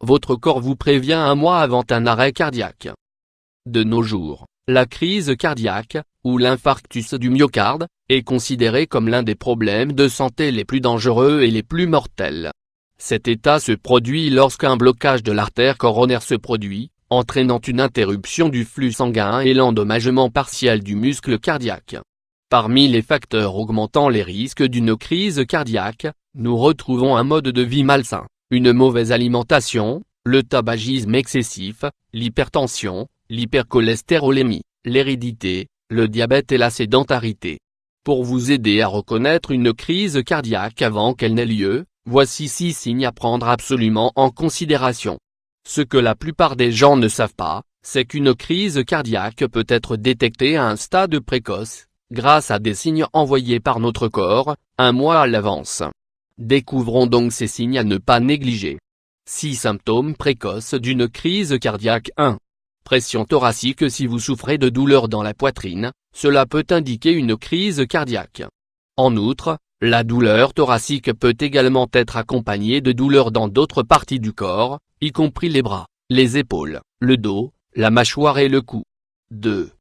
votre corps vous prévient un mois avant un arrêt cardiaque. De nos jours, la crise cardiaque, ou l'infarctus du myocarde, est considérée comme l'un des problèmes de santé les plus dangereux et les plus mortels. Cet état se produit lorsqu'un blocage de l'artère coronaire se produit, entraînant une interruption du flux sanguin et l'endommagement partiel du muscle cardiaque. Parmi les facteurs augmentant les risques d'une crise cardiaque, nous retrouvons un mode de vie malsain, une mauvaise alimentation, le tabagisme excessif, l'hypertension, l'hypercholestérolémie, l'hérédité, le diabète et la sédentarité. Pour vous aider à reconnaître une crise cardiaque avant qu'elle n'ait lieu, voici 6 signes à prendre absolument en considération. Ce que la plupart des gens ne savent pas, c'est qu'une crise cardiaque peut être détectée à un stade précoce, grâce à des signes envoyés par notre corps, un mois à l'avance. Découvrons donc ces signes à ne pas négliger. 6 symptômes précoces d'une crise cardiaque. 1. Pression thoracique. Si vous souffrez de douleurs dans la poitrine, cela peut indiquer une crise cardiaque. En outre, la douleur thoracique peut également être accompagnée de douleurs dans d'autres parties du corps, y compris les bras, les épaules, le dos, la mâchoire et le cou. 2.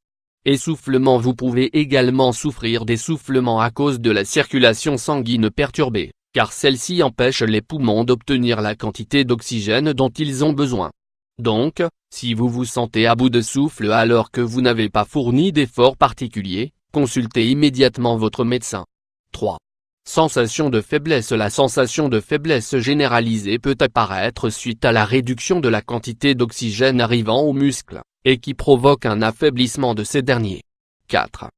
Essoufflement. Vous pouvez également souffrir d'essoufflement à cause de la circulation sanguine perturbée, car celle-ci empêche les poumons d'obtenir la quantité d'oxygène dont ils ont besoin. Donc, si vous vous sentez à bout de souffle alors que vous n'avez pas fourni d'efforts particuliers, consultez immédiatement votre médecin. 3. Sensation de faiblesse. La sensation de faiblesse généralisée peut apparaître suite à la réduction de la quantité d'oxygène arrivant aux muscles, et qui provoque un affaiblissement de ces derniers. 4.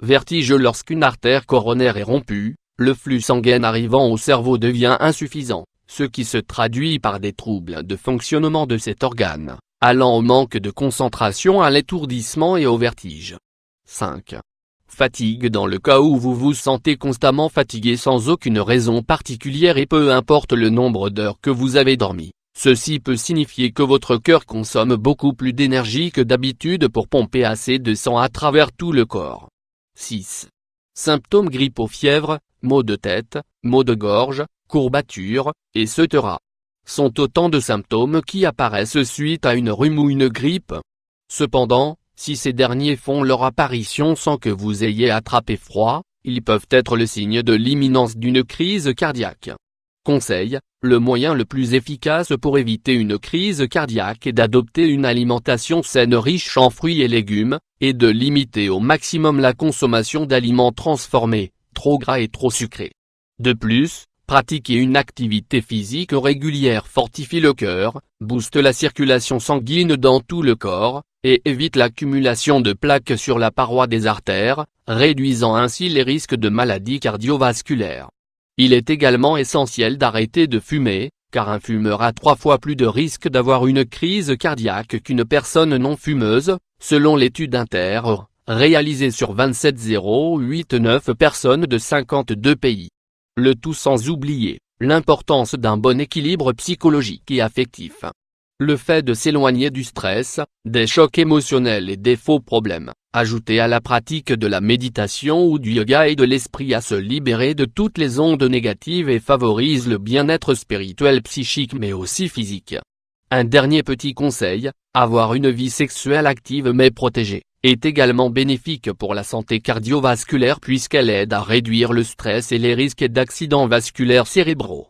Vertige. Lorsqu'une artère coronaire est rompue, le flux sanguin arrivant au cerveau devient insuffisant, ce qui se traduit par des troubles de fonctionnement de cet organe, allant au manque de concentration, à l'étourdissement et au vertige. 5. Fatigue. Dans le cas où vous vous sentez constamment fatigué sans aucune raison particulière et peu importe le nombre d'heures que vous avez dormi, ceci peut signifier que votre cœur consomme beaucoup plus d'énergie que d'habitude pour pomper assez de sang à travers tout le corps. 6. Symptômes. Grippe ou fièvre, maux de tête, maux de gorge, courbatures, etc. sont autant de symptômes qui apparaissent suite à une rhume ou une grippe. Cependant, si ces derniers font leur apparition sans que vous ayez attrapé froid, ils peuvent être le signe de l'imminence d'une crise cardiaque. Conseil, le moyen le plus efficace pour éviter une crise cardiaque est d'adopter une alimentation saine riche en fruits et légumes, et de limiter au maximum la consommation d'aliments transformés, trop gras et trop sucrés. De plus, pratiquer une activité physique régulière fortifie le cœur, booste la circulation sanguine dans tout le corps, et évite l'accumulation de plaques sur la paroi des artères, réduisant ainsi les risques de maladies cardiovasculaires. Il est également essentiel d'arrêter de fumer, car un fumeur a 3 fois plus de risques d'avoir une crise cardiaque qu'une personne non fumeuse, selon l'étude Inter, réalisée sur 27,89 personnes de 52 pays. Le tout sans oublier l'importance d'un bon équilibre psychologique et affectif. Le fait de s'éloigner du stress, des chocs émotionnels et des faux problèmes, ajouté à la pratique de la méditation ou du yoga, aide l'esprit à se libérer de toutes les ondes négatives et favorise le bien-être spirituel, psychique mais aussi physique. Un dernier petit conseil, avoir une vie sexuelle active mais protégée, est également bénéfique pour la santé cardiovasculaire puisqu'elle aide à réduire le stress et les risques d'accidents vasculaires cérébraux.